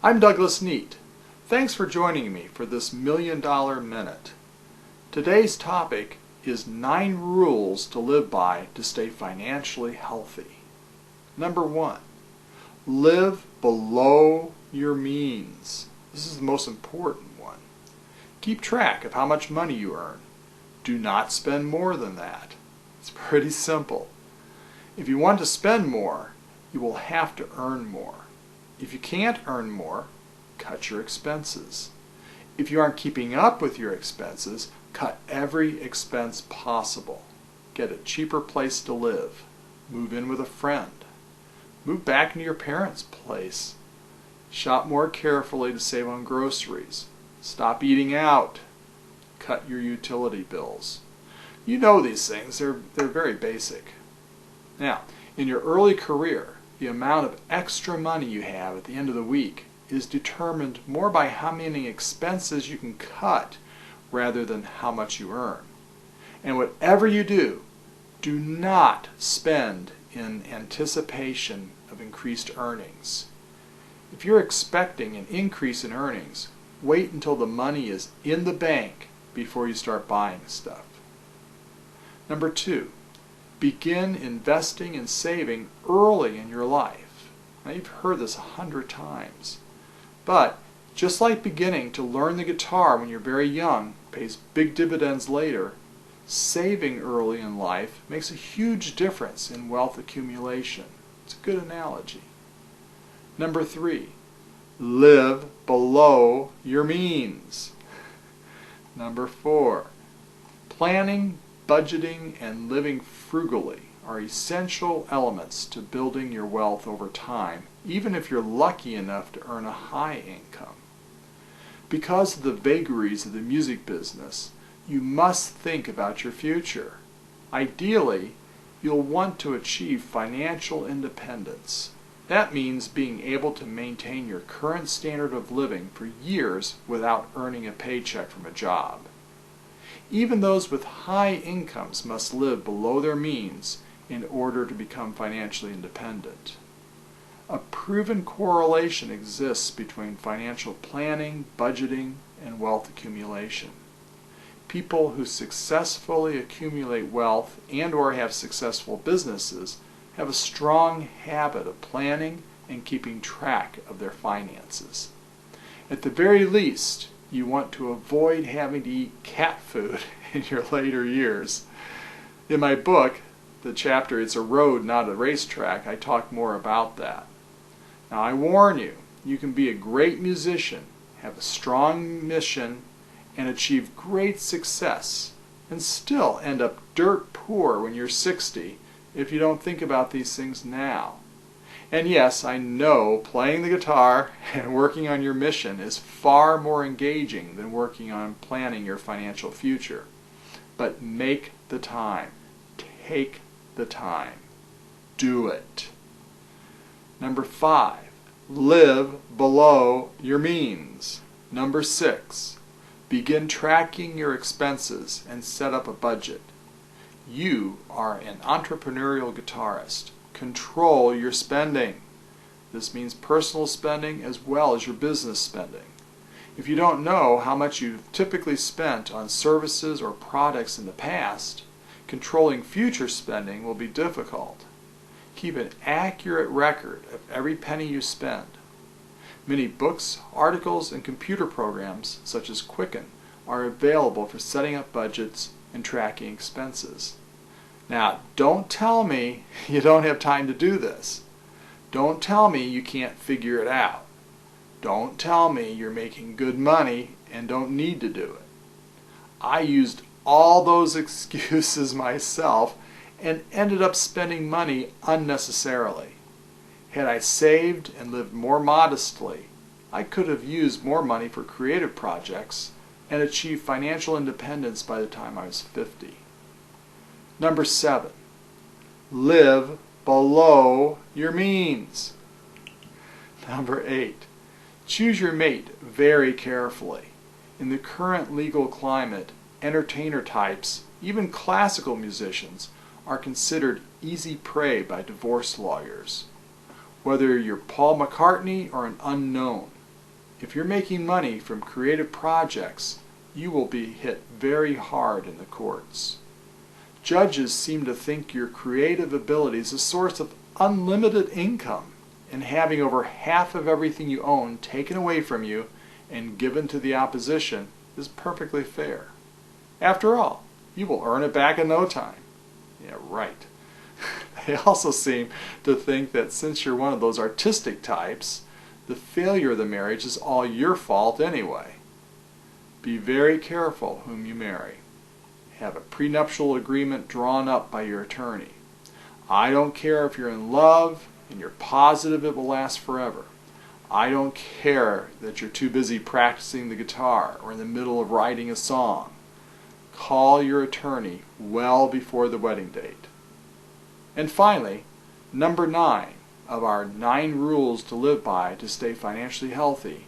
I'm Douglas Neat. Thanks for joining me for this $1 Million Minute. Today's topic is 9 rules to live by to stay financially healthy. Number 1, live below your means. This is the most important one. Keep track of how much money you earn. Do not spend more than that. It's pretty simple. If you want to spend more, you will have to earn more. If you can't earn more, cut your expenses. If you aren't keeping up with your expenses, cut every expense possible. Get a cheaper place to live. Move in with a friend. Move back into your parents' place. Shop more carefully to save on groceries. Stop eating out. Cut your utility bills. You know these things. They're very basic. Now, in your early career, the amount of extra money you have at the end of the week is determined more by how many expenses you can cut rather than how much you earn. And whatever you do, do not spend in anticipation of increased earnings. If you're expecting an increase in earnings, wait until the money is in the bank before you start buying stuff. Number 2, begin investing and saving early in your life. Now, you've heard this 100 times. But just like beginning to learn the guitar when you're very young pays big dividends later, saving early in life makes a huge difference in wealth accumulation. It's a good analogy. Number 3, live below your means. Number 4, planning, budgeting, and living frugally are essential elements to building your wealth over time, even if you're lucky enough to earn a high income. Because of the vagaries of the music business, you must think about your future. Ideally, you'll want to achieve financial independence. That means being able to maintain your current standard of living for years without earning a paycheck from a job. Even those with high incomes must live below their means in order to become financially independent. A proven correlation exists between financial planning, budgeting, and wealth accumulation. People who successfully accumulate wealth and/or have successful businesses have a strong habit of planning and keeping track of their finances. At the very least, you want to avoid having to eat cat food in your later years. In my book, the chapter It's a Road, Not a Racetrack, I talk more about that. Now, I warn you, you can be a great musician, have a strong mission, and achieve great success, and still end up dirt poor when you're 60 if you don't think about these things now. And yes, I know playing the guitar and working on your mission is far more engaging than working on planning your financial future. But make the time. Take the time. Do it. Number 5, live below your means. Number 6, begin tracking your expenses and set up a budget. You are an entrepreneurial guitarist. Control your spending. This means personal spending as well as your business spending. If you don't know how much you've typically spent on services or products in the past, controlling future spending will be difficult. Keep an accurate record of every penny you spend. Many books, articles, and computer programs, such as Quicken, are available for setting up budgets and tracking expenses. Now, don't tell me you don't have time to do this. Don't tell me you can't figure it out. Don't tell me you're making good money and don't need to do it. I used all those excuses myself and ended up spending money unnecessarily. Had I saved and lived more modestly, I could have used more money for creative projects and achieved financial independence by the time I was 50. Number 7, live below your means. Number 8, choose your mate very carefully. In the current legal climate, entertainer types, even classical musicians, are considered easy prey by divorce lawyers. Whether you're Paul McCartney or an unknown, if you're making money from creative projects, you will be hit very hard in the courts. Judges seem to think your creative ability is a source of unlimited income, and having over half of everything you own taken away from you and given to the opposition is perfectly fair. After all, you will earn it back in no time. Yeah, right. They also seem to think that since you're one of those artistic types, the failure of the marriage is all your fault anyway. Be very careful whom you marry. Have a prenuptial agreement drawn up by your attorney. I don't care if you're in love and you're positive it will last forever. I don't care that you're too busy practicing the guitar or in the middle of writing a song. Call your attorney well before the wedding date. And finally, number 9 of our 9 rules to live by to stay financially healthy.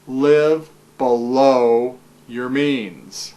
Live below your means.